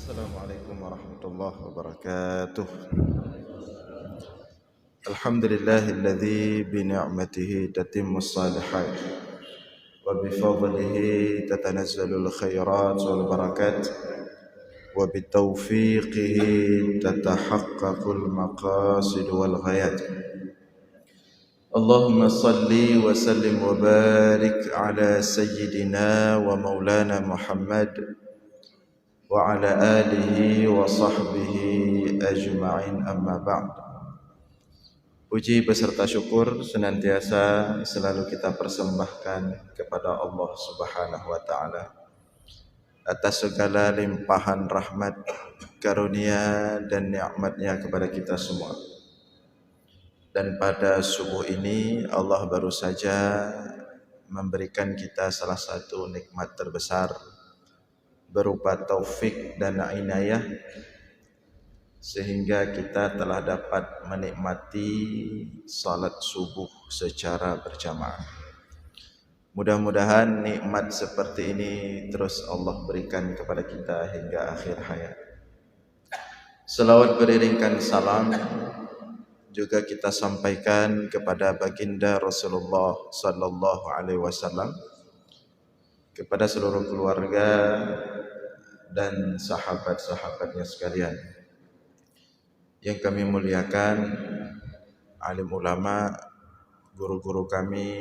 Assalamualaikum warahmatullahi wabarakatuh. Alhamdulillahilladzi bi ni'matihi tatimmus shalihat wa bi fadlihi tatanazzalul khairat wal barakat wa bi taufiqihi tatahaqqaqul maqasid wal ghayat. Allahumma salli wa sallim wa barik ala sayyidina wa maulana Muhammad wa ala alihi wa sahbihi ajma'in, amma ba'd. Puji beserta syukur senantiasa selalu kita persembahkan kepada Allah Subhanahu wa taala atas segala limpahan rahmat, karunia dan nikmat-Nya kepada kita semua. Dan pada subuh ini Allah baru saja memberikan kita salah satu nikmat terbesar berupa taufik dan inayah, sehingga kita telah dapat menikmati salat subuh secara berjamaah. Mudah-mudahan nikmat seperti ini terus Allah berikan kepada kita hingga akhir hayat. Selawat beriringkan salam juga kita sampaikan kepada baginda Rasulullah sallallahu alaihi wasallam, kepada seluruh keluarga dan sahabat-sahabatnya sekalian. Yang kami muliakan, alim ulama, guru-guru kami,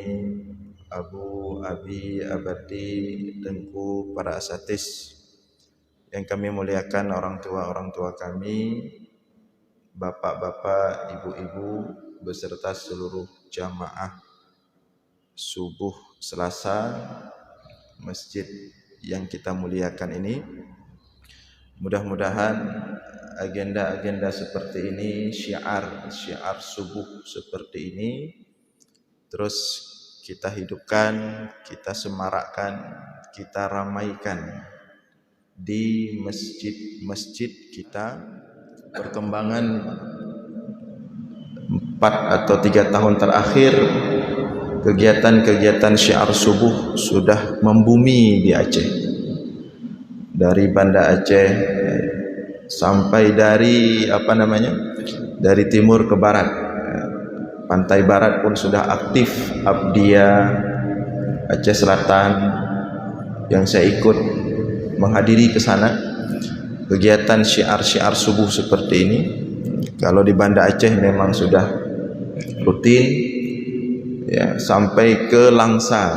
Abu, Abi, Abadi, Tengku, para asatis. Yang kami muliakan orang tua kami, bapak-bapak, ibu-ibu, beserta seluruh jamaah subuh Selasa masjid yang kita muliakan ini. Mudah-mudahan agenda-agenda seperti ini, syiar subuh seperti ini terus kita hidupkan, kita semarakkan, kita ramaikan di masjid-masjid kita. Perkembangan 4 atau 3 tahun terakhir, kegiatan-kegiatan syiar subuh sudah membumi di Aceh. Dari Banda Aceh sampai dari dari timur ke barat. Pantai barat pun sudah aktif, Abdia, Aceh Selatan, yang saya ikut menghadiri ke sana. Kegiatan syiar subuh seperti ini, kalau di Banda Aceh memang sudah rutin, ya, sampai ke Langsa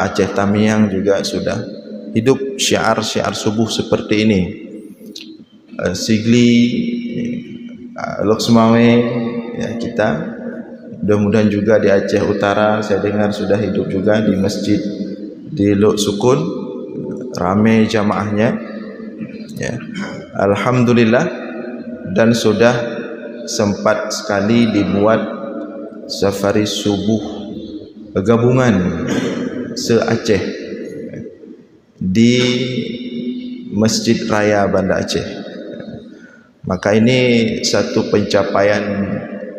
Aceh Tamiang juga sudah hidup syiar subuh seperti ini. Sigli, Loksmawe, ya, kita mudah-mudahan juga di Aceh Utara saya dengar sudah hidup juga di masjid di Lok Sukun, ramai jamaahnya, ya. Alhamdulillah. Dan sudah sempat sekali dibuat safari subuh gabungan se-Aceh di Masjid Raya Banda Aceh. Maka ini satu pencapaian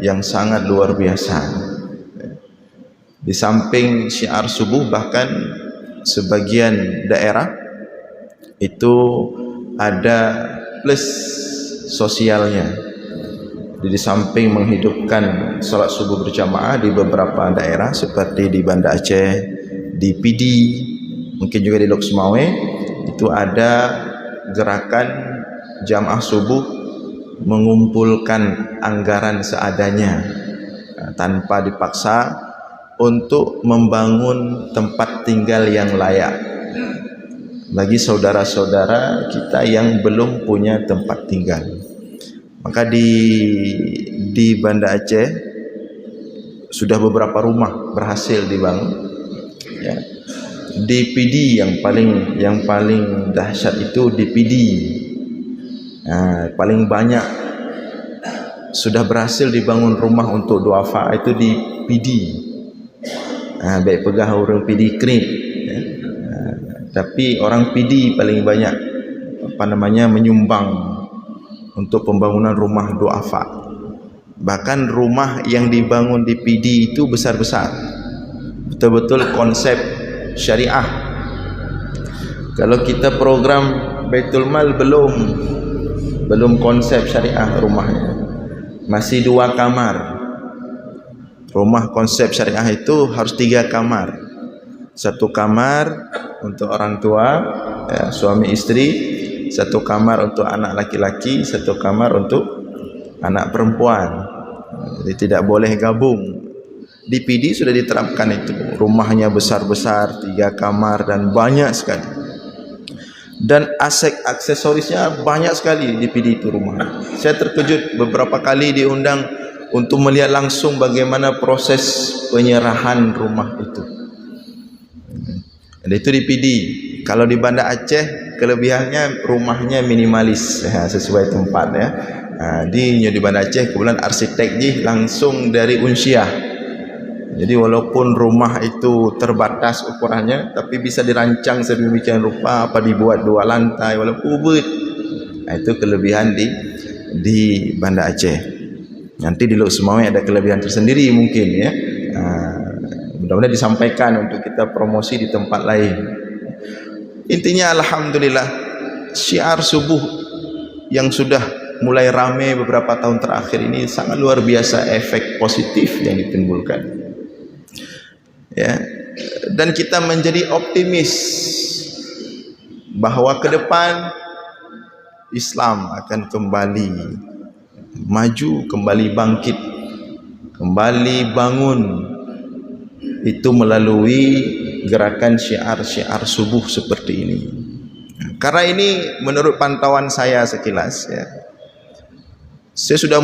yang sangat luar biasa. Di samping syiar subuh, bahkan sebagian daerah itu ada plus sosialnya. Di samping menghidupkan salat subuh berjamaah di beberapa daerah seperti di Banda Aceh, di PD, mungkin juga di Loksmawe, itu ada gerakan jamaah subuh mengumpulkan anggaran seadanya, tanpa dipaksa, untuk membangun tempat tinggal yang layak bagi saudara-saudara kita yang belum punya tempat tinggal. Maka di Banda Aceh sudah beberapa rumah berhasil dibangun, ya. Di PD yang paling dahsyat itu di PD, paling banyak sudah berhasil dibangun rumah untuk duafa itu di PD. Baik pegah orang PD Krip, ya. Tapi orang PD paling banyak menyumbang untuk pembangunan rumah duafa. Bahkan rumah yang dibangun di PD itu besar-besar, betul-betul konsep syariah. Kalau kita program Baitul Mal belum konsep syariah rumahnya, masih 2 kamar. Rumah konsep syariah itu harus 3 kamar. 1 kamar untuk orang tua, ya, suami istri, 1 kamar untuk anak laki-laki, 1 kamar untuk anak perempuan. Jadi tidak boleh gabung. Di PD sudah diterapkan itu. Rumahnya besar-besar, 3 kamar dan banyak sekali. Dan aksesorisnya banyak sekali di PD itu rumah. Saya terkejut beberapa kali diundang untuk melihat langsung bagaimana proses penyerahan rumah itu. Dan itu di PD. Kalau di Banda Aceh kelebihannya rumahnya minimalis, ya, sesuai tempat ya. Di Banda Aceh kebetulan arsitek langsung dari Unsyah. Jadi walaupun rumah itu terbatas ukurannya, tapi bisa dirancang sedemikian rupa, apa dibuat 2 lantai walaupun ubud. Itu kelebihan di Banda Aceh. Nanti di Lok Sumawe ada kelebihan tersendiri mungkin ya. Mudah-mudahan disampaikan untuk kita promosi di tempat lain. Intinya alhamdulillah syiar subuh yang sudah mulai ramai beberapa tahun terakhir ini sangat luar biasa efek positif yang ditimbulkan. Ya, dan kita menjadi optimis bahwa ke depan Islam akan kembali maju, kembali bangkit, kembali bangun, itu melalui gerakan syiar-syiar subuh seperti ini. Karena ini menurut pantauan saya sekilas ya, saya sudah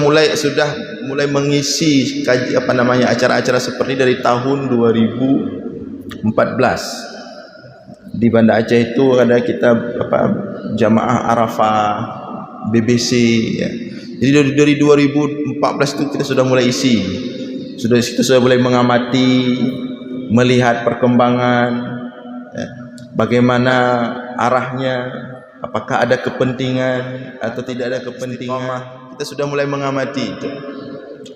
mulai mengisi acara-acara seperti dari tahun 2014. Di Banda Aceh itu ada kita Jamaah Arafah, BBC ya. Jadi dari 2014 itu kita sudah mulai isi. Kita sudah mulai mengamati, melihat perkembangan ya, bagaimana arahnya, apakah ada kepentingan atau tidak ada kepentingan. Kita sudah mulai mengamati itu.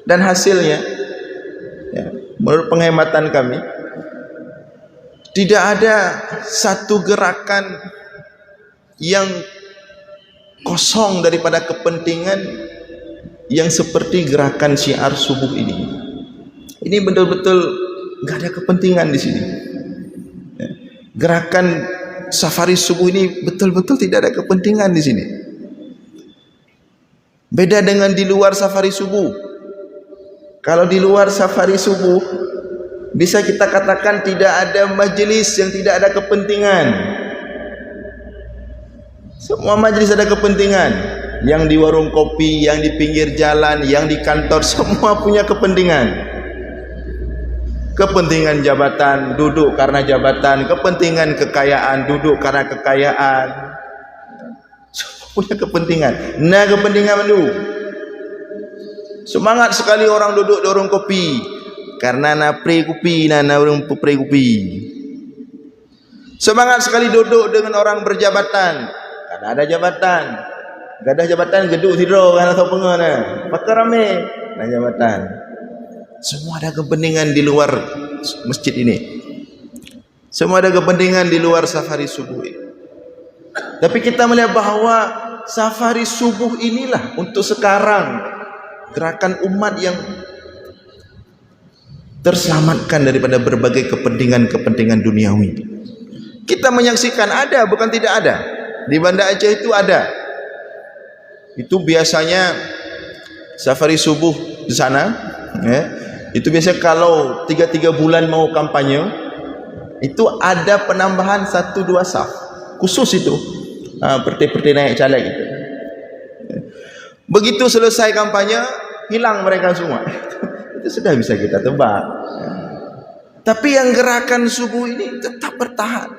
Dan hasilnya ya, menurut penghematan kami tidak ada satu gerakan yang kosong daripada kepentingan yang seperti gerakan syiar subuh ini. Ini betul-betul nggak ada kepentingan di sini. Ya. Gerakan safari subuh ini betul-betul tidak ada kepentingan di sini. Beda dengan di luar safari subuh. Kalau di luar safari subuh bisa kita katakan tidak ada majelis yang tidak ada kepentingan. Semua majelis ada kepentingan. Yang di warung kopi, yang di pinggir jalan, yang di kantor, semua punya kepentingan. Kepentingan jabatan, duduk karena jabatan. Kepentingan kekayaan, duduk karena kekayaan. Punya kepentingan. Nah, kepentingan itu semangat sekali orang duduk di warung kopi karena na pre kopi, na warung pre kopi. Semangat sekali duduk dengan orang berjabatan karena ada jabatan. Gak ada jabatan geduk tidur kan atau pengana. Pakai rame na jabatan. Semua ada kepentingan di luar masjid ini. Semua ada kepentingan di luar safari subuh ini. Tapi kita melihat bahwa safari subuh inilah untuk sekarang gerakan umat yang terselamatkan daripada berbagai kepentingan-kepentingan duniawi. Kita menyaksikan ada, bukan tidak ada. Di Banda Aceh itu ada. Itu biasanya safari subuh di sana ya, itu biasanya kalau 3 bulan mau kampanye itu ada penambahan 1-2 saf khusus itu. Perti-perti naik caleg itu. Begitu selesai kampanye, hilang mereka semua. Itu sudah bisa kita tebak. Tapi yang gerakan subuh ini tetap bertahan.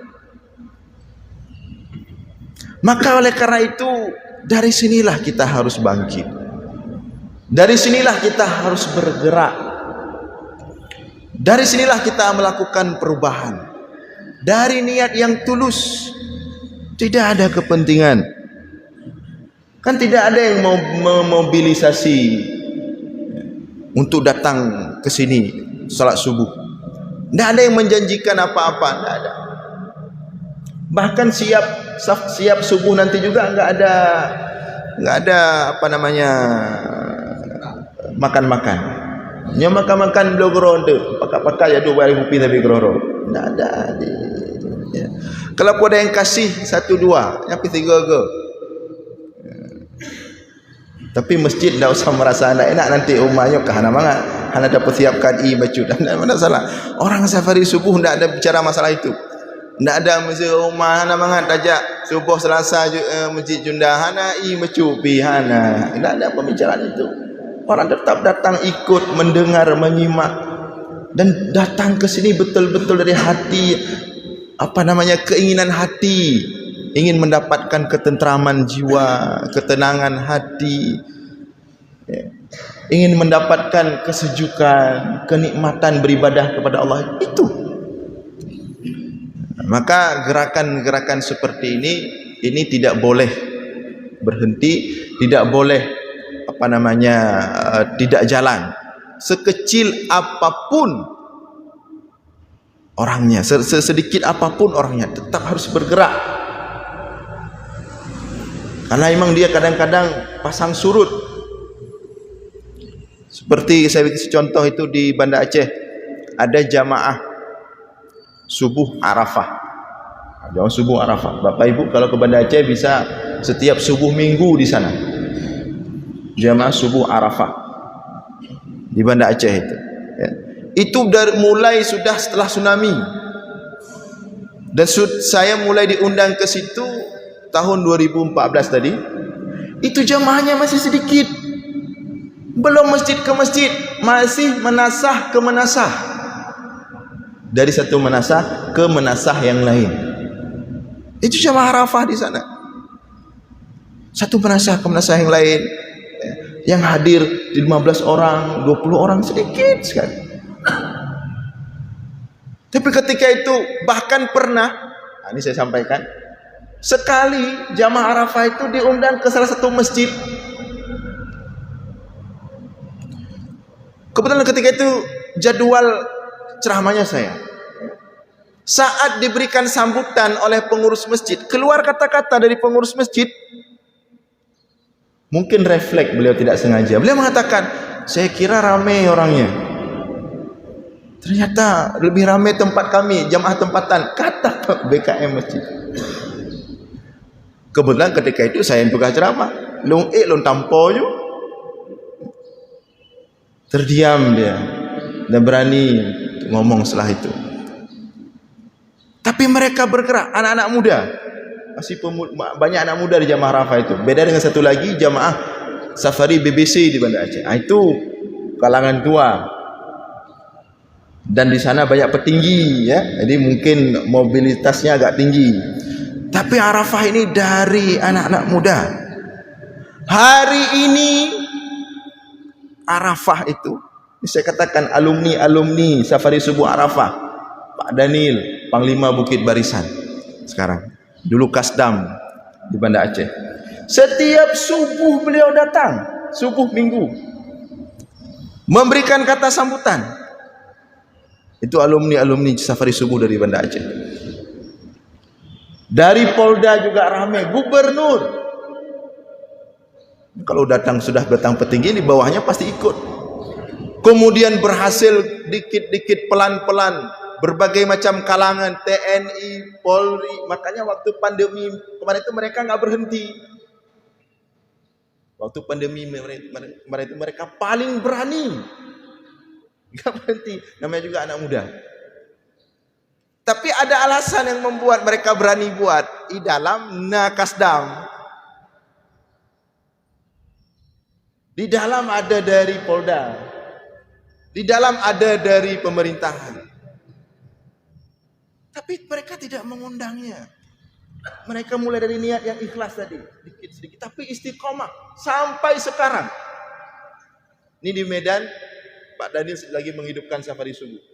Maka oleh karena itu, dari sinilah kita harus bangkit. Dari sinilah kita harus bergerak. Dari sinilah kita melakukan perubahan. Dari niat yang tulus. Tidak ada kepentingan. Kan tidak ada yang mau memobilisasi untuk datang ke sini salat subuh. Tidak ada yang menjanjikan apa-apa, tidak ada. Bahkan siap subuh nanti juga nggak ada apa namanya makan-makan. Nya makan-makan beliau geronde, pakai ya 2 rupiah tapi geroro. Nggak ada. Ya. Kalau ada yang kasih 1-2, yang 3 ke. Tapi masjid tidak usah merasa enak nanti umahnya ke hana mangat, hana dapat siapkan baju dan mana salah. Orang safari subuh tidak ada bicara masalah itu. Tidak ada masjid rumah hana mangat ajak subuh Selasa masjid Junda hana mecupi hana. Tidak ada pembicaraan itu. Orang tetap datang ikut mendengar menyimak dan datang ke sini betul-betul dari hati keinginan hati, ingin mendapatkan ketentraman jiwa, ketenangan hati, ya. Ingin mendapatkan kesejukan, kenikmatan beribadah kepada Allah itu. Maka gerakan-gerakan seperti ini tidak boleh berhenti, tidak boleh tidak jalan. Sekecil apapun orangnya, sedikit apapun orangnya, tetap harus bergerak. Karena memang dia kadang-kadang pasang surut. Seperti saya kasih contoh itu di Banda Aceh, ada jamaah subuh Arafah. Jamaah subuh Arafah. Bapak Ibu kalau ke Banda Aceh bisa setiap subuh Minggu di sana. Jamaah subuh Arafah di Banda Aceh itu. Ya. Itu mulai sudah setelah tsunami. Dan saya mulai diundang ke situ tahun 2014 tadi. Itu jamaahnya masih sedikit. Belum masjid ke masjid, masih menasah ke menasah. Dari satu menasah ke menasah yang lain. Itu jamaah Arafah di sana. Satu menasah ke menasah yang lain. Yang hadir 15 orang, 20 orang, sedikit sekali. Tapi ketika itu bahkan pernah, ini saya sampaikan, sekali jamaah Arafah itu diundang ke salah satu masjid. Kebetulan ketika itu jadwal ceramahnya saya. Saat diberikan sambutan oleh pengurus masjid, keluar kata-kata dari pengurus masjid. Mungkin refleks beliau tidak sengaja. Beliau mengatakan, saya kira ramai orangnya. Ternyata lebih ramai tempat kami, jamaah tempatan, kata BKM masjid. Kebetulan ketika itu saya yang tukar ceramah. Long tampo je. Terdiam dia dan berani ngomong setelah itu. Tapi mereka bergerak, anak-anak muda. Masih banyak anak muda di jamaah Arafah itu. Beda dengan satu lagi jamaah safari BBC di Banda Aceh. Itu kalangan tua. Dan di sana banyak petinggi ya. Jadi mungkin mobilitasnya agak tinggi. Tapi Arafah ini dari anak-anak muda. Hari ini Arafah itu, saya katakan alumni safari subuh Arafah, Pak Daniel, Panglima Bukit Barisan sekarang, dulu Kasdam di Banda Aceh. Setiap subuh beliau datang, subuh Minggu, memberikan kata sambutan. Itu alumni safari subuh dari Banda Aceh. Dari Polda juga ramai, gubernur. Kalau sudah datang petinggi, di bawahnya pasti ikut. Kemudian berhasil dikit-dikit pelan-pelan berbagai macam kalangan, TNI, Polri. Makanya waktu pandemi kemarin itu mereka nggak berhenti. Waktu pandemi mereka paling berani, nggak berhenti. Namanya juga anak muda. Tapi ada alasan yang membuat mereka berani buat di dalam Nakasdam. Di dalam ada dari Polda, di dalam ada dari pemerintahan. Tapi mereka tidak mengundangnya. Mereka mulai dari niat yang ikhlas tadi, sedikit-sedikit, tapi istiqomah sampai sekarang. Ini di Medan, Pak Daniel lagi menghidupkan safari subuh.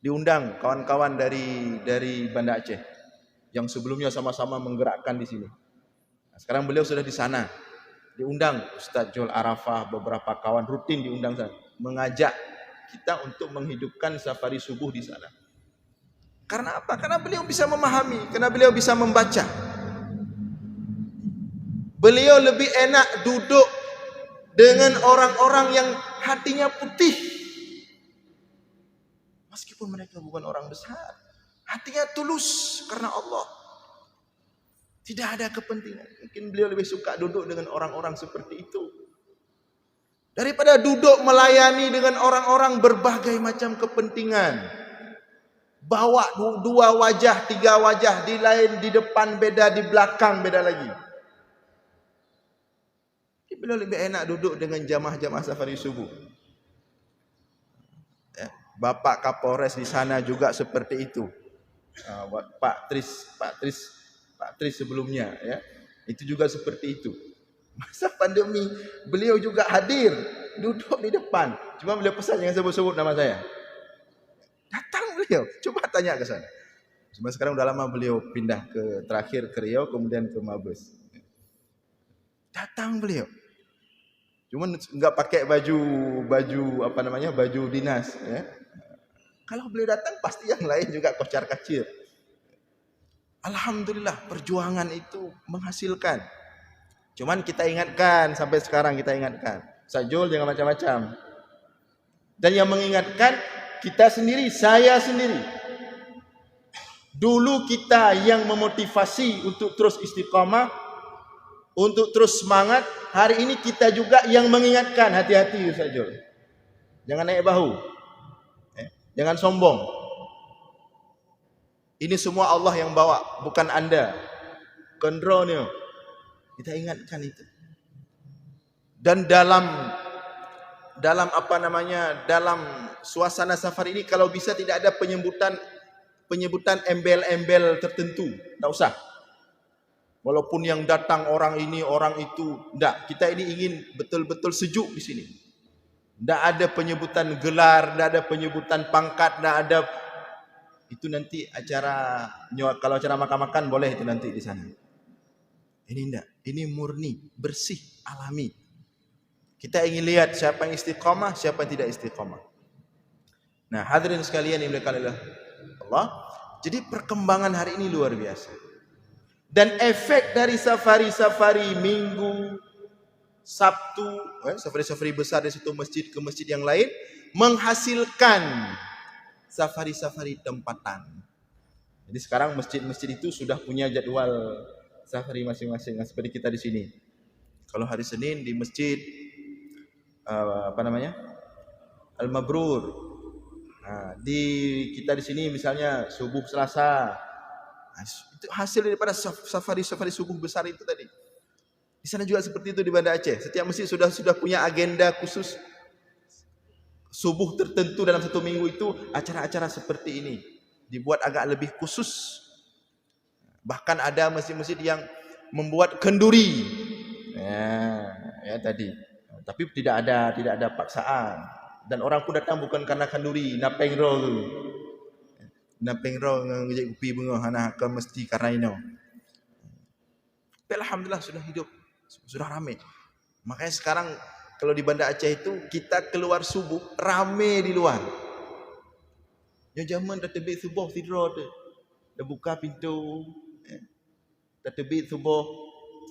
Diundang kawan-kawan dari Banda Aceh yang sebelumnya sama-sama menggerakkan di sini. Nah, sekarang beliau sudah di sana. Diundang Ustadz Jol Arafah, beberapa kawan rutin diundang sana, mengajak kita untuk menghidupkan safari subuh di sana. Karena apa? Karena beliau bisa memahami, karena beliau bisa membaca. Beliau lebih enak duduk dengan orang-orang yang hatinya putih. Meskipun mereka bukan orang besar, hatinya tulus karena Allah. Tidak ada kepentingan. Mungkin beliau lebih suka duduk dengan orang-orang seperti itu daripada duduk melayani dengan orang-orang berbagai macam kepentingan. Bawa 2 wajah, 3 wajah, di lain di depan beda, di belakang beda lagi. Beliau lebih enak duduk dengan jamaah-jamaah safari subuh. Bapak Kapolres di sana juga seperti itu. Pak Tris sebelumnya, ya, itu juga seperti itu. Masa pandemi beliau juga hadir, duduk di depan. Cuma beliau pesan jangan sebut-sebut nama saya. Datang beliau, coba tanya ke sana. Cuma sekarang udah lama beliau pindah terakhir ke Riau, kemudian ke Mabes. Datang beliau. Cuman enggak pakai baju dinas, ya. Kalau beliau datang pasti yang lain juga kocar-kacir. Alhamdulillah perjuangan itu menghasilkan. Cuman kita ingatkan, sampai sekarang kita ingatkan, Sajul jangan macam-macam. Dan yang mengingatkan kita sendiri, saya sendiri. Dulu kita yang memotivasi untuk terus istiqamah, untuk terus semangat. Hari ini kita juga yang mengingatkan, hati-hati Sajul. Jangan naik bahu. Jangan sombong. Ini semua Allah yang bawa, bukan Anda. Kontrolnya. Kita ingatkan itu. Dan dalam dalam suasana safari ini kalau bisa tidak ada penyebutan embel-embel tertentu, tidak usah. Walaupun yang datang orang ini, orang itu, tidak. Kita ini ingin betul-betul sejuk di sini. Tidak ada penyebutan gelar, tidak ada penyebutan pangkat, tidak ada. Itu nanti kalau acara makan-makan boleh itu nanti di sana. Ini tidak. Ini murni, bersih, alami. Kita ingin lihat siapa yang istiqamah, siapa yang tidak istiqamah. Nah, hadirin sekalian yang dimuliakan oleh Allah, jadi perkembangan hari ini luar biasa. Dan efek dari safari-safari Minggu, Sabtu, safari-safari besar dari satu masjid ke masjid yang lain, menghasilkan safari-safari tempatan. Jadi sekarang masjid-masjid itu sudah punya jadwal safari masing-masing, seperti kita di sini. Kalau hari Senin di masjid Al-Mabrur. Nah, kita di sini misalnya subuh Selasa. Nah, itu hasil daripada safari-safari subuh besar itu tadi. Di sana juga seperti itu di Banda Aceh. Setiap masjid sudah punya agenda khusus. Subuh tertentu dalam satu minggu itu acara-acara seperti ini dibuat agak lebih khusus. Bahkan ada masjid-masjid yang membuat kenduri. Ya tadi. Tapi tidak ada paksaan. Dan orang pun datang bukan karena kenduri, napeng ro tu. Napeng ro ngejek kupi bunga hana ke mesti karena ini. Tapi alhamdulillah sudah hidup, sudah ramai. Makanya sekarang kalau di Banda Aceh itu kita keluar subuh ramai di luar. Yang zaman dah terbit subuh tidur tu. Dah buka pintu. Dah terbit subuh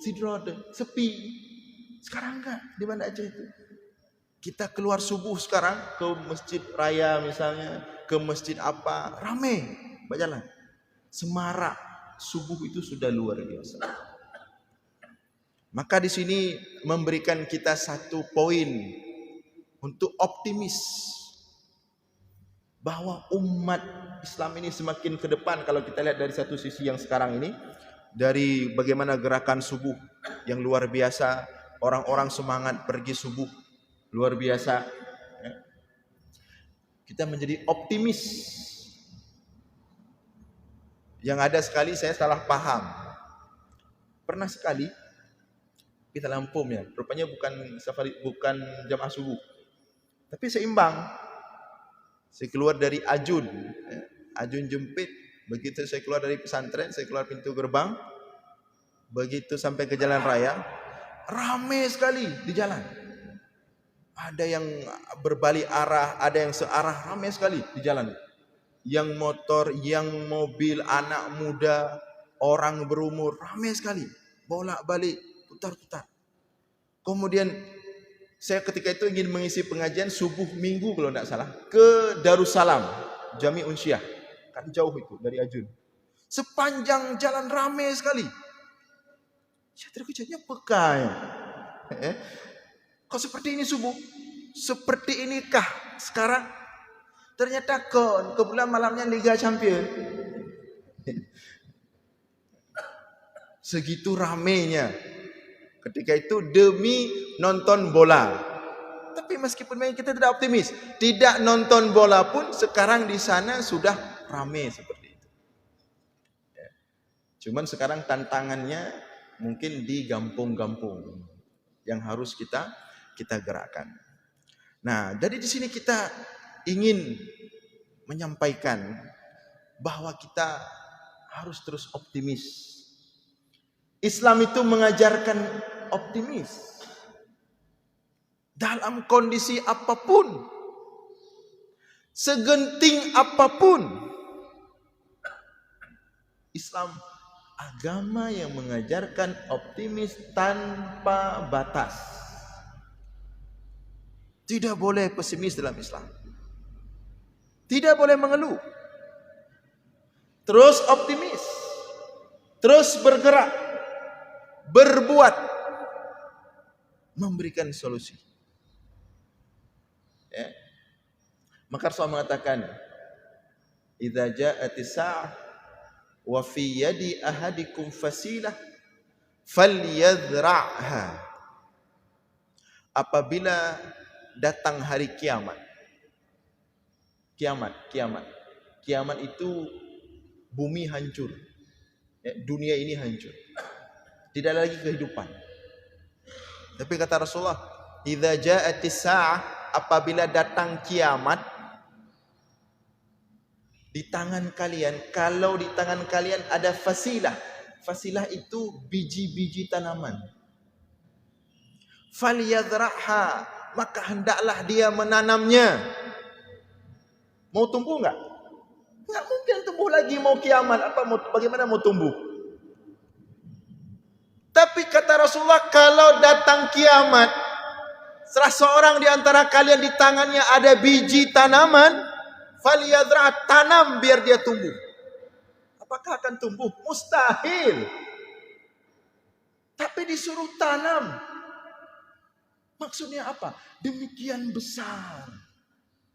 tidur tu, sepi. Sekarang enggak di Banda Aceh itu. Kita keluar subuh sekarang ke masjid raya misalnya, ke masjid apa, ramai berjalan. Semarak subuh itu sudah luar biasa. Maka di sini memberikan kita satu poin untuk optimis bahwa umat Islam ini semakin ke depan. Kalau kita lihat dari satu sisi yang sekarang ini, dari bagaimana gerakan subuh yang luar biasa, orang-orang semangat pergi subuh luar biasa, kita menjadi optimis. Yang ada sekali saya salah paham. Pernah sekali kita Lampung ya, rupanya bukan jamaah subuh, tapi seimbang. Saya keluar dari Ajun Jempit, begitu saya keluar dari pesantren, saya keluar pintu gerbang, begitu sampai ke jalan raya, ramai sekali di jalan. Ada yang berbalik arah, ada yang searah, ramai sekali di jalan. yang motor, yang mobil, anak muda, orang berumur, ramai sekali. Bolak-balik, putar-putar. Kemudian saya ketika itu ingin mengisi pengajian subuh minggu kalau tidak salah ke Darussalam, Jami Unsyah. Kan jauh itu dari Ajun. Sepanjang jalan ramai sekali. Saya terkejutnya pekai. Kok seperti ini subuh? Seperti inikah sekarang? Ternyata kebetulan malamnya Liga Champion. Segitu ramenya. Ketika itu demi nonton bola. Tapi meskipun memang kita tidak optimis, tidak nonton bola pun sekarang di sana sudah ramai seperti itu. Cuman sekarang tantangannya mungkin di gampung-gampung yang harus kita gerakkan. Nah, jadi di sini kita ingin menyampaikan bahwa kita harus terus optimis. Islam itu mengajarkan optimis dalam kondisi apapun, segenting apapun. Islam agama yang mengajarkan optimis tanpa batas. Tidak boleh pesimis dalam Islam. Tidak boleh mengeluh. Terus optimis. Terus bergerak. Berbuat. Memberikan solusi. Ya. Maka Rasulullah mengatakan, "Idza ja'atis sa'ah wa fi yadi ahadikum fasilah falyadhra'ha." Apabila datang hari kiamat. Kiamat itu bumi hancur. Dunia ini hancur. Tidak ada lagi kehidupan. Tapi kata Rasulullah, "Idza ja'atis sa'ah," apabila datang kiamat, di tangan kalian, kalau di tangan kalian ada fasilah. Fasilah itu biji-biji tanaman. Falyadhra'ha, maka hendaklah dia menanamnya. Mau tumbuh enggak? Enggak mungkin tumbuh lagi, mau kiamat. Bagaimana mau tumbuh? Tapi kata Rasulullah, kalau datang kiamat, salah seorang di antara kalian di tangannya ada biji tanaman, falyadhra'ha, tanam biar dia tumbuh. Apakah akan tumbuh? Mustahil. Tapi disuruh tanam. Maksudnya apa? Demikian besar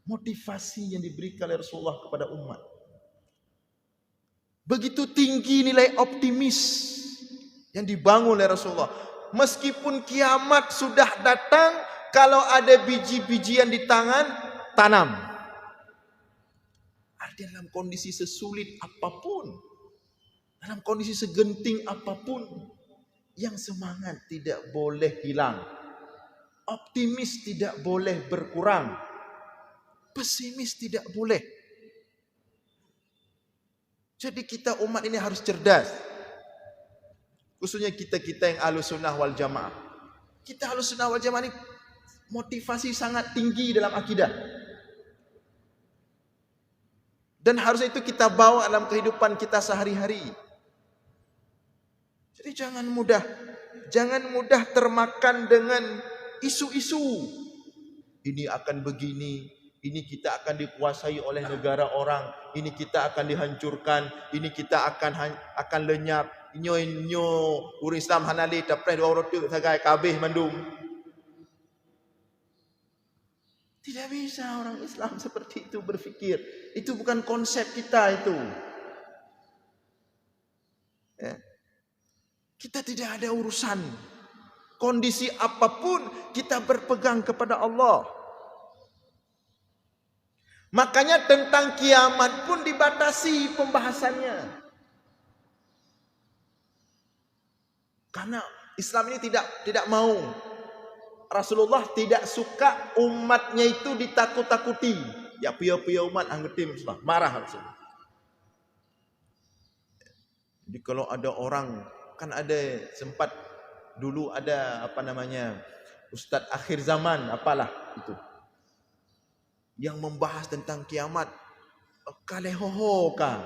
motivasi yang diberikan oleh Rasulullah kepada umat. Begitu tinggi nilai optimis yang dibangun oleh Rasulullah. Meskipun kiamat sudah datang, kalau ada biji-bijian di tangan, tanam. Artinya dalam kondisi sesulit apapun, dalam kondisi segenting apapun, yang semangat tidak boleh hilang. Optimis tidak boleh berkurang. Pesimis tidak boleh. Jadi kita umat ini harus cerdas. Khususnya kita-kita yang Ahlussunnah wal Jamaah. Kita Ahlussunnah wal Jamaah ini motivasi sangat tinggi dalam akidah. Dan harusnya itu kita bawa dalam kehidupan kita sehari-hari. Jadi jangan mudah termakan dengan isu-isu. Ini akan begini, ini kita akan dikuasai oleh negara orang, ini kita akan dihancurkan, ini kita akan lenyap. Inyo urang Islam hanali tapres dua rotu sagai kabeh mandum. Tidak bisa orang Islam seperti itu berpikir. Itu bukan konsep kita itu. Ya. Kita tidak ada urusan. Kondisi apapun kita berpegang kepada Allah. Makanya tentang kiamat pun dibatasi pembahasannya. Karena Islam ini tidak mau. Rasulullah tidak suka umatnya itu ditakut-takuti. Ya pia-pia umat anggetim Rasulullah. Marah Rasulullah. Jadi kalau ada orang, kan ada sempat dulu ada Ustadz akhir zaman apalah itu yang membahas tentang kiamat. Kalehoho kan.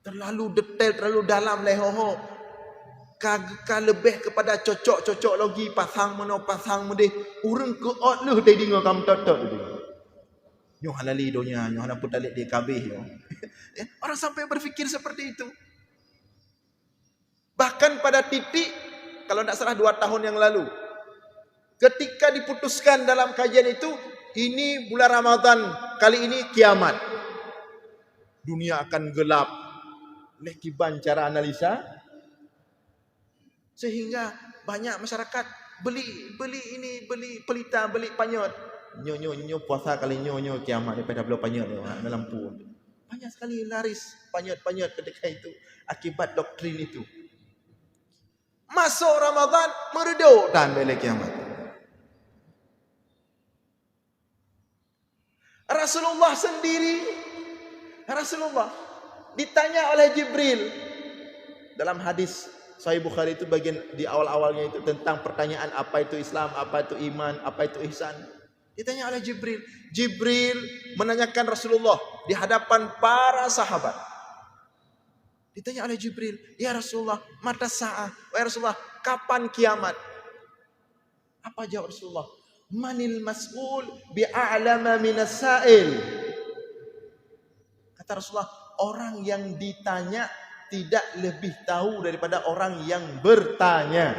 Terlalu detail, terlalu dalam lehoho. Ka lebih kepada cocok lagi pasang mendeh. Urang ke ot leh dai dingo kam totot tu. Nyo halali donya, nyo hana putalik dia kabeh yo. Orang sampai berfikir seperti itu. Bahkan pada titik, kalau tidak salah 2 tahun yang lalu, ketika diputuskan dalam kajian itu, ini bulan Ramadan, kali ini kiamat. Dunia akan gelap. Lekiban cara analisa. Sehingga banyak masyarakat beli pelita, beli panyot. Nyo puasa kali nyo kiamat daripada belum panyot dalam lampu. Banyak sekali laris panyot-panyot ketika itu akibat doktrin itu. Masuk Ramadan meredup dan balik kiamat. Rasulullah sendiri, ditanya oleh Jibril dalam hadis Sahih Bukhari itu bagian di awal-awalnya itu tentang pertanyaan apa itu Islam, apa itu iman, apa itu ihsan. Ditanya oleh Jibril. Jibril menanyakan Rasulullah di hadapan para sahabat. Ditanya oleh Jibril, ya Rasulullah, mata sa'ah. Ya Rasulullah, kapan kiamat? Apa jawab Rasulullah? Manil mas'ul bi'a'lama minas sa'il. Kata Rasulullah, orang yang ditanya tidak lebih tahu daripada orang yang bertanya.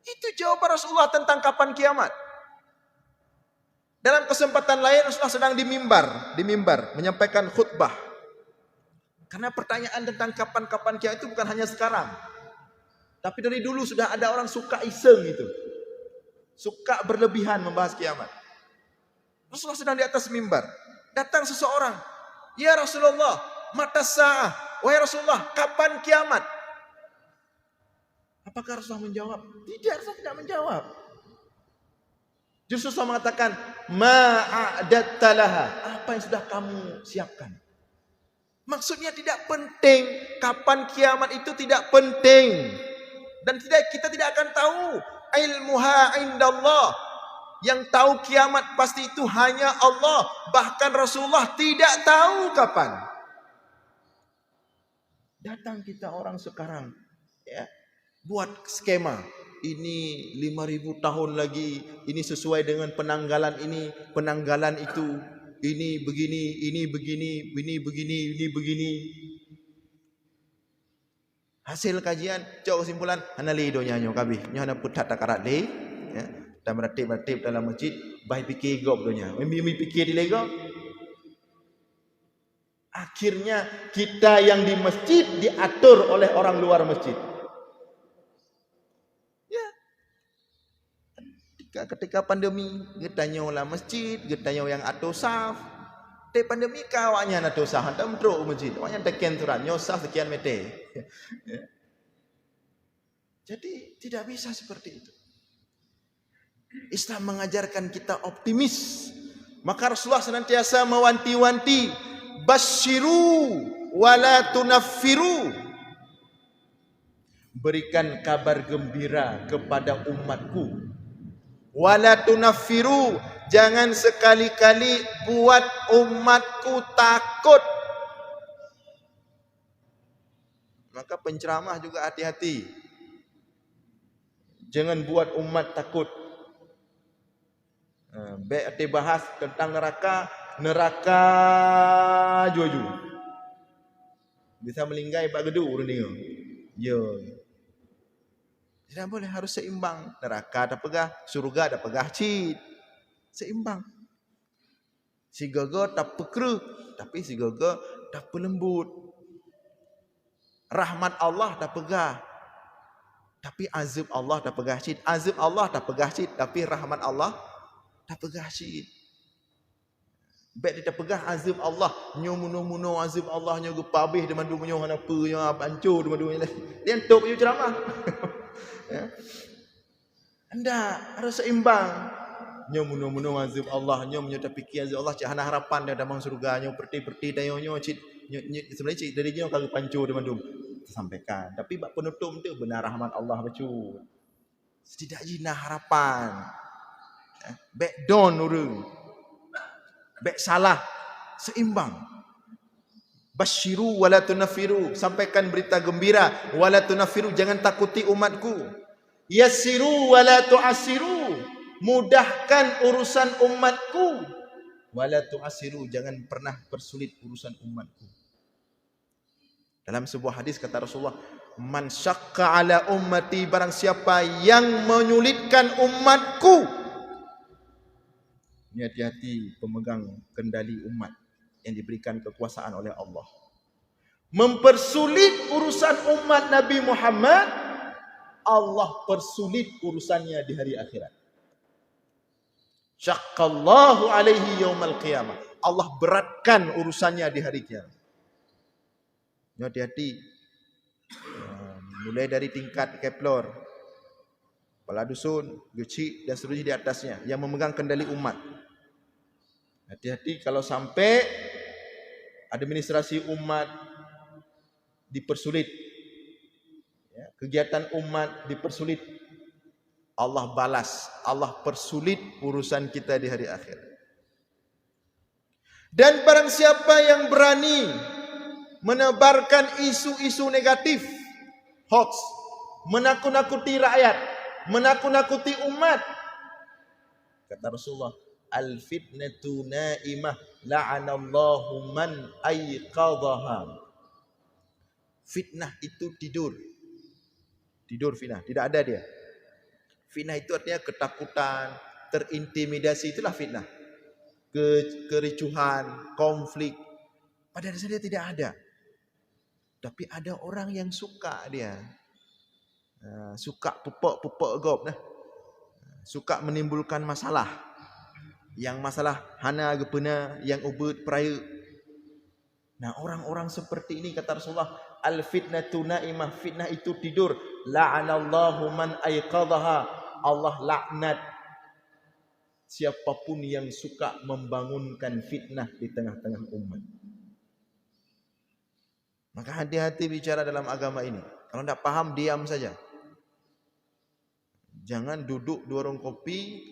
Itu jawaban Rasulullah tentang kapan kiamat. Dalam kesempatan lain Rasulullah sedang di mimbar menyampaikan khutbah. Karena pertanyaan tentang kapan kiamat itu bukan hanya sekarang. Tapi dari dulu sudah ada orang suka iseng itu. Suka berlebihan membahas kiamat. Rasulullah sedang di atas mimbar. Datang seseorang. Ya Rasulullah, mata sa'ah. Wahai Rasulullah, kapan kiamat? Apakah Rasulullah menjawab? Tidak, Rasulullah tidak menjawab. Justru Rasulullah mengatakan, ma'a'adatta laha. Apa yang sudah kamu siapkan? Maksudnya tidak penting. Kapan kiamat itu tidak penting. Dan kita tidak akan tahu. Ilmuha indallah. Yang tahu kiamat pasti itu hanya Allah. Bahkan Rasulullah tidak tahu kapan. Datang kita orang sekarang, ya, buat skema. Ini 5.000 tahun lagi. Ini sesuai dengan penanggalan ini, penanggalan itu. Ini begini, ini begini, ini begini, ini begini. Hasil kajian, cok kesimpulan, hana li donya nyo kabeh. Nyo hana putat takarat le, ya. Dan meratib dalam masjid, baik fikir gop donya. Mimi fikir di lego. Akhirnya kita yang di masjid diatur oleh orang luar masjid. Ya. Ketika pandemi, kita nyolah masjid, kita yang atur saf. Te pandemi kawaknya atur saf, hantar mentruk masjid. Awaknya tekan surat nyosaf sekian meter. Ya. Jadi tidak bisa seperti itu. Islam mengajarkan kita optimis. Maka Rasulullah senantiasa mewanti-wanti. Basyiru wala tunaffiru. Berikan kabar gembira kepada umatku. Wala tunaffiru. Jangan sekali-kali buat umatku takut. Maka penceramah juga hati-hati. Jangan buat umat takut. Baik dibahas tentang neraka juju. Bisa melinggai pak gedu urang dia. Ya. Tidak boleh, harus seimbang. Neraka ada pegah, surga ada pegah cid. Seimbang. Si gaga tak pekreh, tapi si gaga tak pelembut. Rahmat Allah tak pegah, tapi azab Allah tak pegah cid. Azab Allah tak pegah cid, tapi rahmat Allah tak pegah cid. Baik dia tak pegah azab Allah, nyo muno azab Allah nyo gepabih deman dumunyo hana apa nyo hancur deman dumunyo. Dia entuk you ceramah. Ya. Anda harus seimbang. Nyo muno azab Allah, nyo menyo tak fikir azab Allah, cak hana harapan dia damang surga nyo perti dayo nyo cid. Sebenarnya cid dari nyo kagak pancur deman dum. Sampaikan, tapi bab penutup tu benar rahmat Allah bacu. Tidak jina harapan. Back down urang. baik salah, seimbang. Basyiru wala tunafiru, sampaikan berita gembira, wala tunafiru, jangan takuti umatku. Yassiru wala tu'assiru, mudahkan urusan umatku. Wala tu'assiru, jangan pernah persulit urusan umatku. Dalam sebuah hadis kata Rasulullah, man syaqqa ala ummati, barang siapa yang menyulitkan umatku. Ini hati-hati pemegang kendali umat yang diberikan kekuasaan oleh Allah. Mempersulit urusan umat Nabi Muhammad, Allah persulit urusannya di hari akhirat. Syaqqallahu alaihi yaumal qiyamah, Allah beratkan urusannya di hari kiamat. Hati-hati. Mulai dari tingkat keplor, kepala dusun, gecik dan seterusnya di atasnya yang memegang kendali umat. Hati-hati kalau sampai administrasi umat dipersulit, ya, kegiatan umat dipersulit, Allah balas, Allah persulit urusan kita di hari akhir. Dan barang siapa yang berani menebarkan isu-isu negatif, hoax, menakut-nakuti rakyat, menakut-nakuti umat, kata Rasulullah, al-fitnatu naimah la'anallahu man ayqadhaha. Fitnah itu tidur. Tidur fitnah, tidak ada dia. Fitnah itu artinya ketakutan, terintimidasi, itulah fitnah. Kericuhan, konflik, pada dasarnya tidak ada. Tapi ada orang yang suka dia. Suka pupuk gop nah. Suka menimbulkan masalah. Yang masalah hana gepena, yang ubud peraya. Nah, orang-orang seperti ini kata Rasulullah, al-fitnatu naimah, fitnah itu tidur. La'anallahu man ayqadhaha, Allah laknat siapapun yang suka membangunkan fitnah di tengah-tengah umat. Maka hati-hati bicara dalam agama ini. Kalau tidak paham, diam saja. Jangan duduk di warung kopi,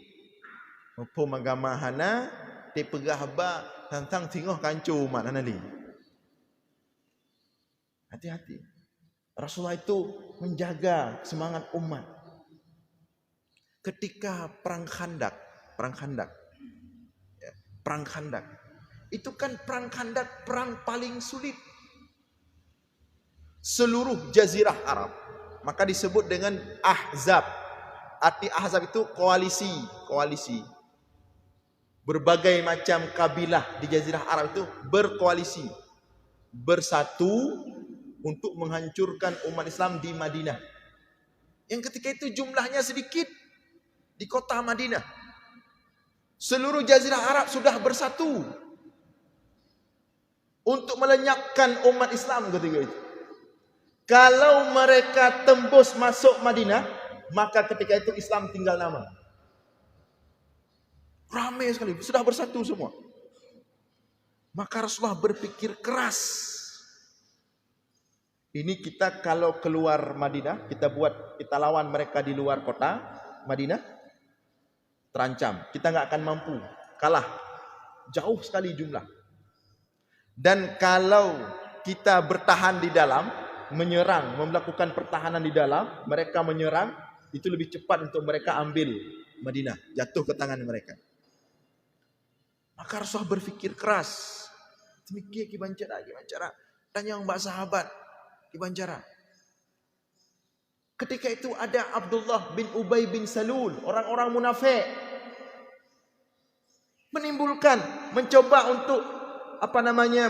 apa agama hana, te pegah ba tentang tinggal kancu umat nanti. Hati-hati. Rasulullah itu menjaga semangat umat. Ketika perang Khandak, ya, perang Khandak, itu kan perang Khandak perang paling sulit seluruh jazirah Arab. Maka disebut dengan Ahzab. Arti Ahzab itu koalisi. Berbagai macam kabilah di jazirah Arab itu berkoalisi, bersatu untuk menghancurkan umat Islam di Madinah. Yang ketika itu jumlahnya sedikit di kota Madinah. Seluruh jazirah Arab sudah bersatu untuk melenyapkan umat Islam ketika itu. Kalau mereka tembus masuk Madinah, maka ketika itu Islam tinggal nama. Ramai sekali, sudah bersatu semua. Maka Rasulullah berpikir keras. Ini kita kalau keluar Madinah, kita lawan mereka di luar kota Madinah, terancam. Kita nggak akan mampu, kalah. Jauh sekali jumlah. Dan kalau kita bertahan di dalam, menyerang, melakukan pertahanan di dalam, mereka menyerang, itu lebih cepat untuk mereka ambil Madinah, jatuh ke tangan mereka. Maka Rasulullah berpikir keras. Demikian kibancara. Tanya mbak sahabat kibancara. Ketika itu ada Abdullah bin Ubay bin Salul, orang-orang munafik, menimbulkan, mencoba untuk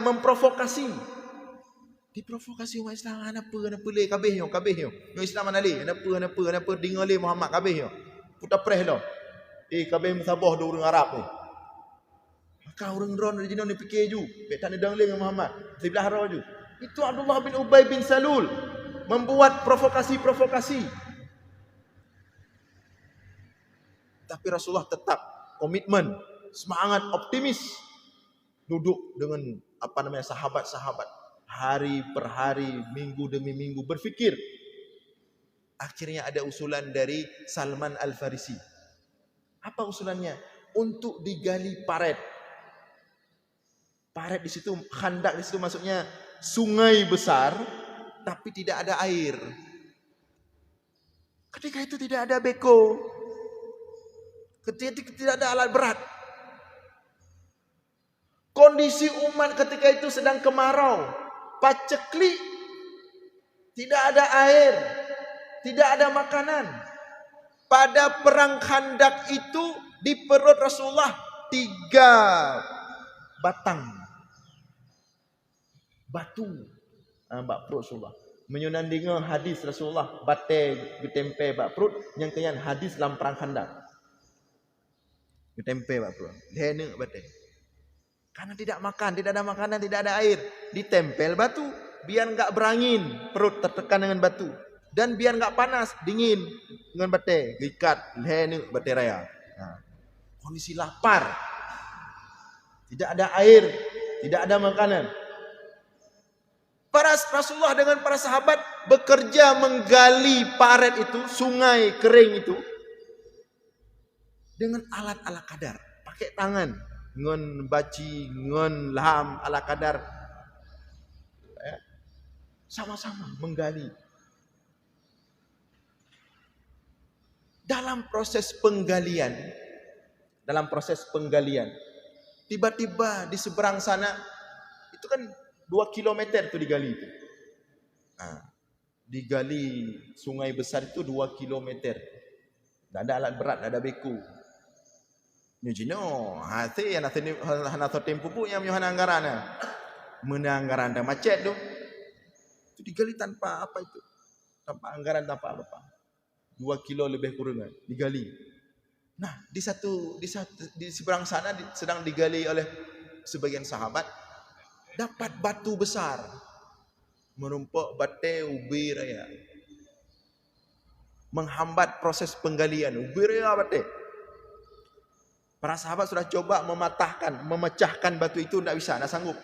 memprovokasi. Diprovokasi umat Islam, kenapa le kabeh yo. No Islam mana le, kenapa dengar le Muhammad kabeh yo. Putar preh lo. Kabeh musabah do orang Arab ni. Maka orang ron di jino ni fikir ju, tak nedang le dengan Muhammad. Sebelah hara ju. Itu Abdullah bin Ubay bin Salul membuat provokasi. Tapi Rasulullah tetap komitmen, semangat, optimis. Duduk dengan sahabat-sahabat. Hari per hari, minggu demi minggu berfikir. Akhirnya ada usulan dari Salman Al-Farisi. Apa usulannya? Untuk digali paret Paret di situ, khandak di situ maksudnya sungai besar tapi tidak ada air. Ketika itu tidak ada beko, ketika tidak ada alat berat. Kondisi umat ketika itu sedang kemarau, paceklik, tidak ada air, tidak ada makanan. Pada perang Khandak itu di perut Rasulullah 3 batang batu bak perut Rasulullah. Menyunandinga hadis Rasulullah bate getempe bak perut yang keyan hadis dalam perang Khandak. Getempe bak perut. Dene bate. Karena tidak makan, tidak ada makanan, tidak ada air, ditempel batu biar enggak berangin, perut tertekan dengan batu dan biar enggak panas, dingin dengan bate, diikat lehene bate raya. Nah, kondisi lapar. Tidak ada air, tidak ada makanan. Para Rasulullah dengan para sahabat bekerja menggali paret itu, sungai kering itu dengan alat-alat kadar, pakai tangan, ngon baci, ngon laham ala kadar, sama-sama menggali. Dalam proses penggalian, tiba-tiba di seberang sana itu kan 2 kilometer itu digali itu. Nah, digali sungai besar itu 2 kilometer. Tidak ada alat berat, tidak ada beku. Nyujino, hati yang hana tempo punya menyuhan anggaran. Menanggaran dah macet tu. Itu digali tanpa apa itu? Tanpa anggaran, tanpa apa. 2 kilo lebih kurang digali. Nah, di seberang sana sedang digali oleh sebagian sahabat, dapat batu besar menumpuk bate ubi raya, menghambat proses penggalian ubi raya bate. Para sahabat sudah coba memecahkan batu itu, tidak bisa, tidak sanggup.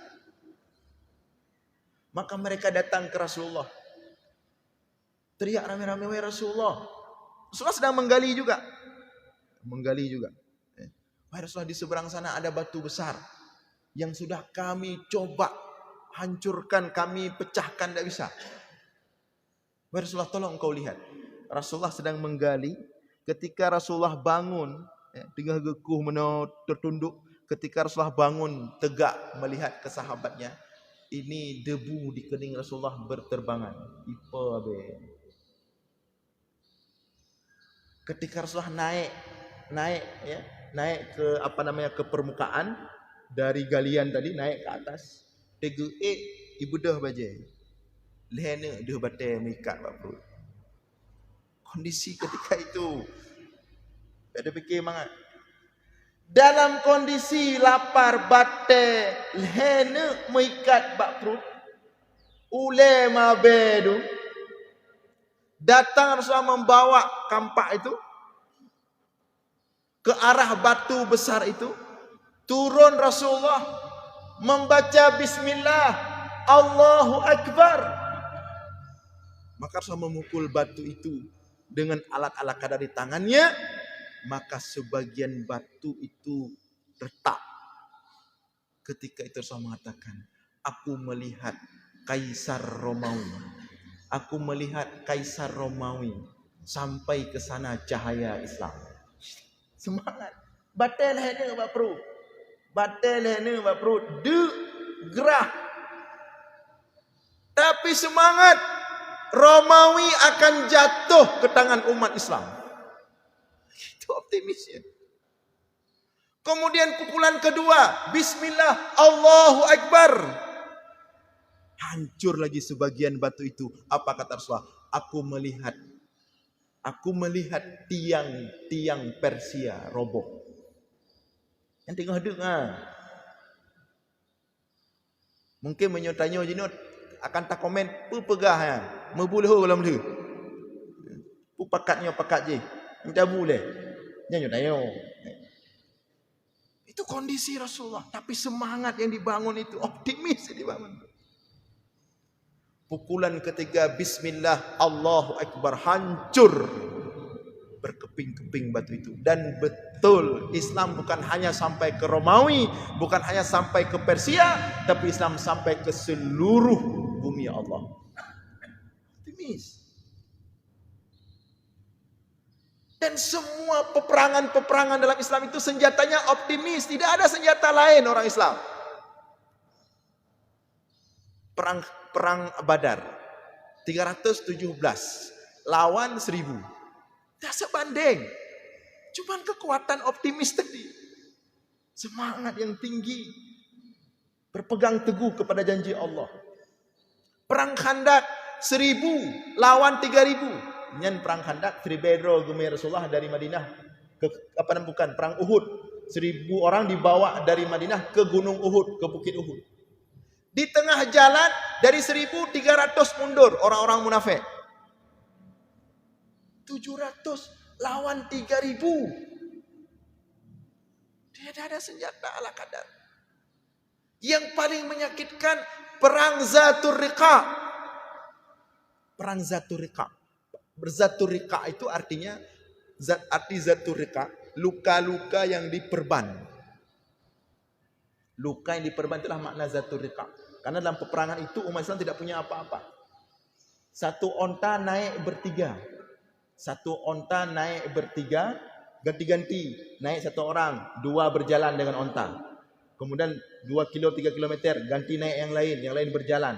Maka mereka datang ke Rasulullah, teriak rame-rame, wahai Rasulullah. Rasulullah sedang menggali juga. Wahai Rasulullah, di seberang sana ada batu besar yang sudah kami coba hancurkan, kami pecahkan, tidak bisa. Wahai Rasulullah, tolong engkau lihat. Rasulullah sedang menggali. Ketika Rasulullah bangun, tengah gekuh tertunduk. Ketika Rasulullah bangun tegak melihat ke sahabatnya, ini debu di kening Rasulullah berterbangan. Ipa abe. Ketika Rasulullah naik ke ke permukaan dari galian tadi, naik ke atas, ibu dah baje lehene dah bate mikat bak perut. Kondisi ketika itu ada fikir mangat dalam kondisi lapar, bate lehene mikat bak perut, ule mabedu datang Rasulullah membawa kampak itu ke arah batu besar itu. Turun Rasulullah membaca bismillah, Allahu Akbar. Maka Rasulullah memukul batu itu dengan alat-alat kadar di tangannya. Maka sebagian batu itu retak. Ketika itu Rasulullah mengatakan, aku melihat Kaisar Romawi. Aku melihat Kaisar Romawi. Sampai ke sana cahaya Islam. Semangat. Batal hene bak perut. De gerah. Tapi semangat. Romawi akan jatuh ke tangan umat Islam. Itu optimisnya. Kemudian pukulan kedua, bismillah, Allahu Akbar. Hancur lagi sebagian batu itu. Apa kata Rasulullah? Aku melihat tiang Persia roboh. Yang tengah dengar. Mungkin menyotanya jenut akan tak komen, pu pegah ya, membuluh dalam tu. Pu pakatnya pakat je. Minta boleh. Jangan tanya. Itu kondisi Rasulullah, tapi semangat yang dibangun itu, optimis yang dibangun. Pukulan ketiga, bismillah, Allahu Akbar, hancur berkeping-keping batu itu. Dan betul, Islam bukan hanya sampai ke Romawi, bukan hanya sampai ke Persia, tapi Islam sampai ke seluruh bumi Allah. Optimis. Dan semua peperangan-peperangan dalam Islam itu senjatanya optimis. Tidak ada senjata lain orang Islam. Perang Badar 317 lawan 1000. Tak sebanding. Cuman kekuatan optimis tadi. Semangat yang tinggi. Berpegang teguh kepada janji Allah. Perang Khandak 1000 lawan 3000. Nyan perang Khandak 300 gumi Rasulullah dari Madinah ke perang Uhud. 1000 orang dibawa dari Madinah ke Gunung Uhud, ke Bukit Uhud. Di tengah jalan dari 1300 mundur orang-orang munafik. 700 lawan 3000. Tidak ada senjata ala kadar. Yang paling menyakitkan perang Zatul Riqa. Perang Zatul Riqa. Berzatul Riqa itu artinya arti Zatul Riqa, luka-luka yang diperban. Luka yang diperban itulah makna Zatul Riqa. Karena dalam peperangan itu umat Islam tidak punya apa-apa. Satu onta naik bertiga. Satu onta naik bertiga, ganti-ganti. Naik satu orang, dua berjalan dengan onta. Kemudian 2 kilo, 3 kilometer, ganti naik yang lain berjalan.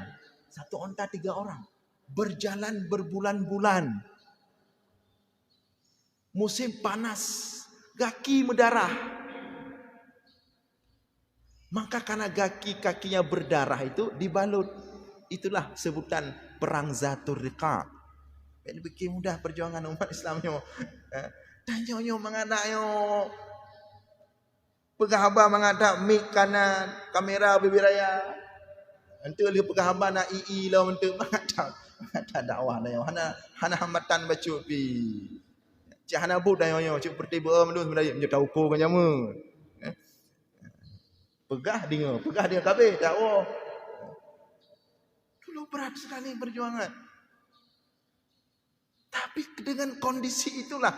Satu onta 3 orang. Berjalan berbulan-bulan. Musim panas, kaki mendarah. Maka karena kakinya berdarah itu dibalut. Itulah sebutan perang Zatul Riqa. Ini bikin mudah perjuangan umat Islamnya. Dan nyonya mengadaknya. Pegahaba mengadak mik kanan, kamera bibiraya. Nanti lihat pegahaba nak lah untuk mengadak. Mengadak dakwah dah. Hana hambatan baca pi. Cik hana bud dah nyonya. Cik pertiba melun sebenarnya menjadi ukur kan jama. Pegah dia kabeh dakwah. Dulu berat sekali perjuangan. Tapi dengan kondisi itulah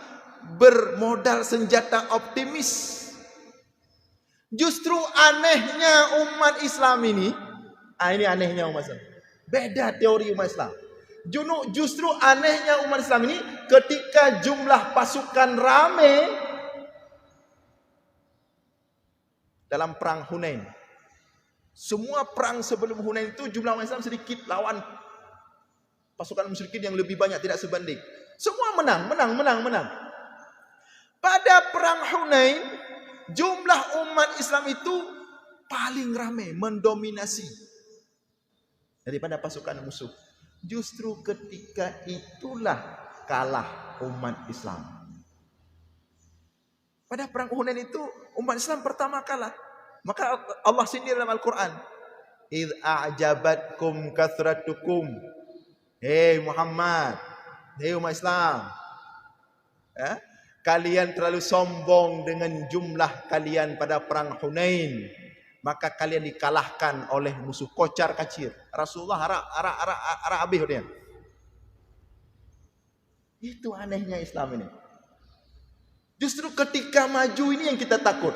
bermodal senjata optimis. Justru anehnya umat Islam ini anehnya umat Islam. Beda teori umat Islam. Justru anehnya umat Islam ini ketika jumlah pasukan ramai dalam perang Hunain. Semua perang sebelum Hunain itu jumlah umat Islam sedikit lawan pasukan musyrikin yang lebih banyak, tidak sebanding. Semua menang. Pada perang Hunain, jumlah umat Islam itu paling ramai, mendominasi daripada pasukan musuh. Justru ketika itulah kalah umat Islam. Pada perang Hunain itu umat Islam pertama kalah. Maka Allah sindir dalam Al-Quran. Idh a'jabatkum kathratukum. Hei Muhammad, hei umat Islam. Kalian terlalu sombong dengan jumlah kalian pada perang Hunain. Maka kalian dikalahkan oleh musuh kocar kacir. Rasulullah arah habis dia. Itu anehnya Islam ini. Justru ketika maju ini yang kita takut.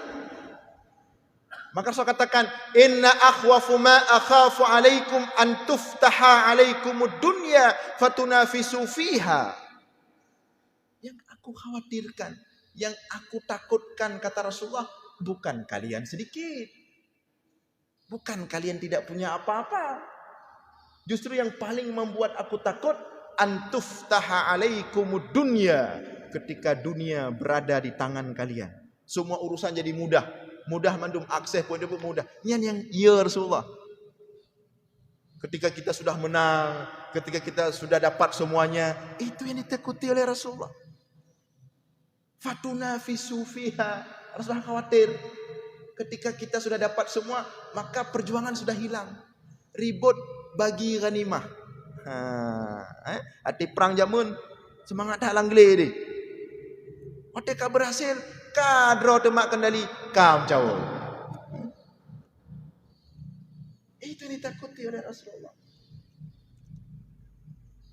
Maka Rasul katakan, inna akhwafu ma akhafu alaikum an tuftaha alaikumud dunya fatunafisu fiha. Yang aku khawatirkan, yang aku takutkan kata Rasulullah, bukan kalian sedikit. Bukan kalian tidak punya apa-apa. Justru yang paling membuat aku takut, an tuftaha alaikumud dunya, ketika dunia berada di tangan kalian. Semua urusan jadi mudah. Mudah mandum akses pun dia pun mudah. Yang ya Rasulullah. Ketika kita sudah menang, ketika kita sudah dapat semuanya, itu yang ditakuti oleh Rasulullah. Fatunafisu fiha. Rasulullah khawatir. Ketika kita sudah dapat semua, maka perjuangan sudah hilang. Ribut bagi ghanimah. Hati perang jamun semangat dah langgele ni. Ketika berhasil, kadro temak kendali kam jauh. Itu ditakuti oleh Rasulullah.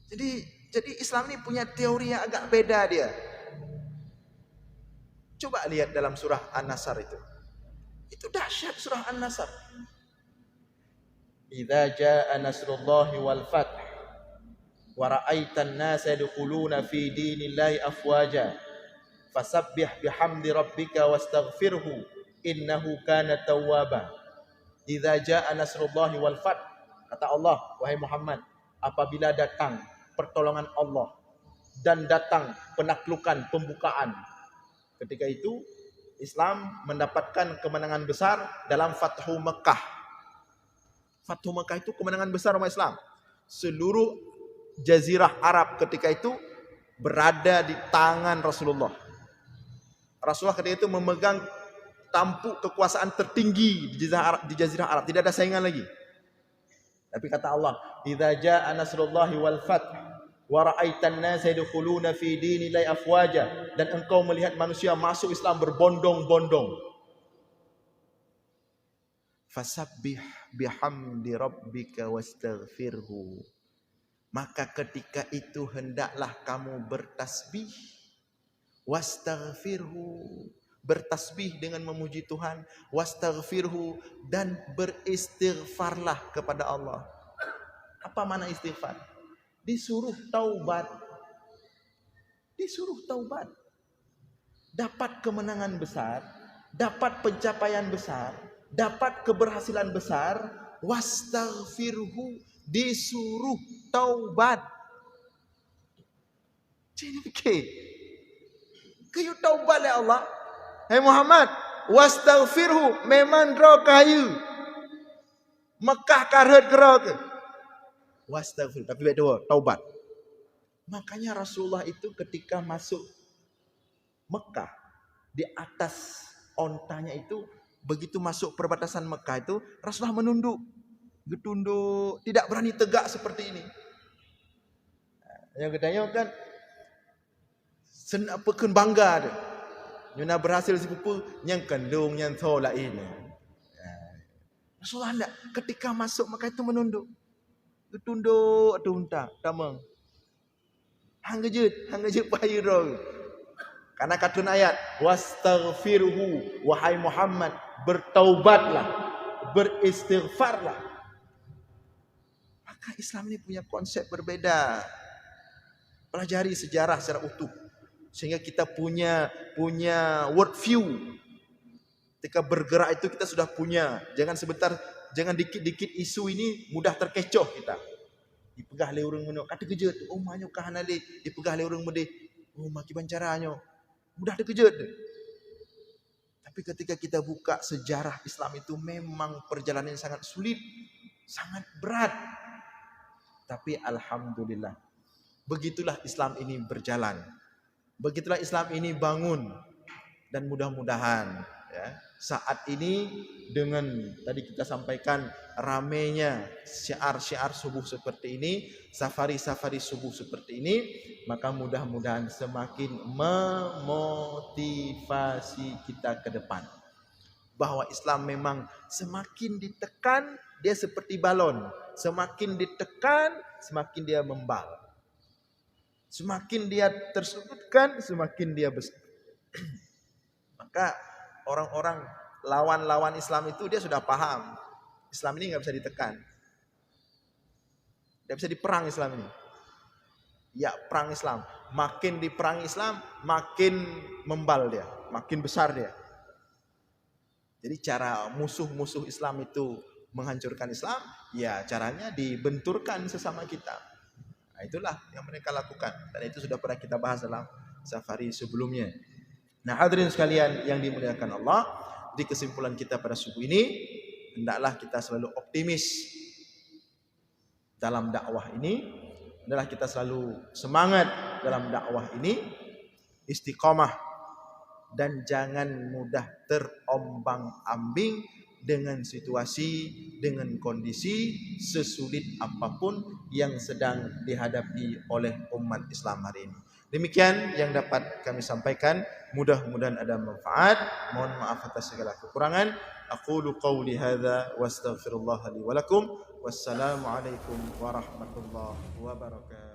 Jadi Islam ini punya teori yang agak beda dia. Coba lihat dalam surah An-Nasr itu. Itu dahsyat surah An-Nasr. Idza jaa nasrullahi wal fath wa ra'aitan nasa yadkhuluna fi dinillahi afwaja fasabbih bihamdi rabbika wastaghfirhu innahu kana tawwaba. Idza jaa nasrullahi wal fath, kata Allah, wahai Muhammad, apabila datang pertolongan Allah dan datang penaklukan, pembukaan, ketika itu Islam mendapatkan kemenangan besar dalam Fathu Mekah. Fathu Mekah itu kemenangan besar umat Islam. Seluruh jazirah Arab ketika itu berada di tangan Rasulullah. Rasulullah ketika itu memegang tampuk kekuasaan tertinggi di jazirah Arab. Tidak ada saingan lagi. Tapi kata Allah, "Idza jaa nasrullahi wal fath wa ra'aitan nasa yadkhuluna fi dinillahi afwaja," dan engkau melihat manusia masuk Islam berbondong-bondong. Fasabbih bihamdi rabbika wastaghfirhu. Maka ketika itu hendaklah kamu bertasbih, wastaghfirhu, bertasbih dengan memuji Tuhan, wastaghfirhu, dan beristighfarlah kepada Allah. Apa makna istighfar? Disuruh taubat. Disuruh taubat. Dapat kemenangan besar, dapat pencapaian besar, dapat keberhasilan besar, wastaghfirhu, disuruh taubat. Jadi kayu taubat ya Allah. Hai Muhammad, wastaghfirhu, memang dro kayu. Mekah karhet gerak. Wastaghfir, tapi baik dua, taubat. Makanya Rasulullah itu ketika masuk Mekah, di atas ontanya itu, begitu masuk perbatasan Mekah itu, Rasulullah menunduk, getunduk, tidak berani tegak seperti ini. Yang katanya kan, senapakan bangga dia. Nyuna berhasil sepupu, yang kendung, yang tolak ini. Rasulullah tidak, ketika masuk Mekah itu menunduk. Getunduk, tuntak, tamang. Hang gejut payu roh. Karena katun ayat, wastaghfirhu, wahai Muhammad, bertaubatlah, beristighfarlah. Maka Islam ini punya konsep berbeda. Pelajari sejarah secara utuh, sehingga kita punya world view. Ketika bergerak itu kita sudah punya. Jangan sebentar, jangan dikit-dikit isu ini mudah terkecoh kita. Dipegah le urang meno, kata kejut, oh manyo kahanale, dipegah le urang mede, oh maki bancaranyo. Mudah terkejut. Tapi ketika kita buka sejarah Islam itu memang perjalanan yang sangat sulit, sangat berat. Tapi alhamdulillah, begitulah Islam ini berjalan. Begitulah Islam ini bangun. Dan mudah-mudahan ya, saat ini dengan tadi kita sampaikan ramainya syiar-syiar subuh seperti ini, safari-safari subuh seperti ini, maka mudah-mudahan semakin memotivasi kita ke depan. Bahwa Islam memang semakin ditekan, dia seperti balon. Semakin ditekan, semakin dia membal. Semakin dia tersudutkan, semakin dia besar. Maka orang-orang lawan-lawan Islam itu dia sudah paham. Islam ini nggak bisa ditekan. Tidak bisa diperang Islam ini. Ya, perang Islam. Makin diperangi Islam, makin membal dia, makin besar dia. Jadi cara musuh-musuh Islam itu menghancurkan Islam, ya caranya dibenturkan sesama kita. Nah, itulah yang mereka lakukan. Dan itu sudah pernah kita bahas dalam safari sebelumnya. Nah, hadirin sekalian yang dimuliakan Allah, di kesimpulan kita pada subuh ini, hendaklah kita selalu optimis dalam dakwah ini, hendaklah kita selalu semangat dalam dakwah ini, istiqamah, dan jangan mudah terombang-ambing dengan situasi, dengan kondisi sesulit apapun yang sedang dihadapi oleh umat Islam hari ini. Demikian yang dapat kami sampaikan. Mudah-mudahan ada manfaat. Mohon maaf atas segala kekurangan. Aqulu qawli hadza wa astaghfirullah li wa lakum. Wassalamualaikum warahmatullahi wabarakatuh.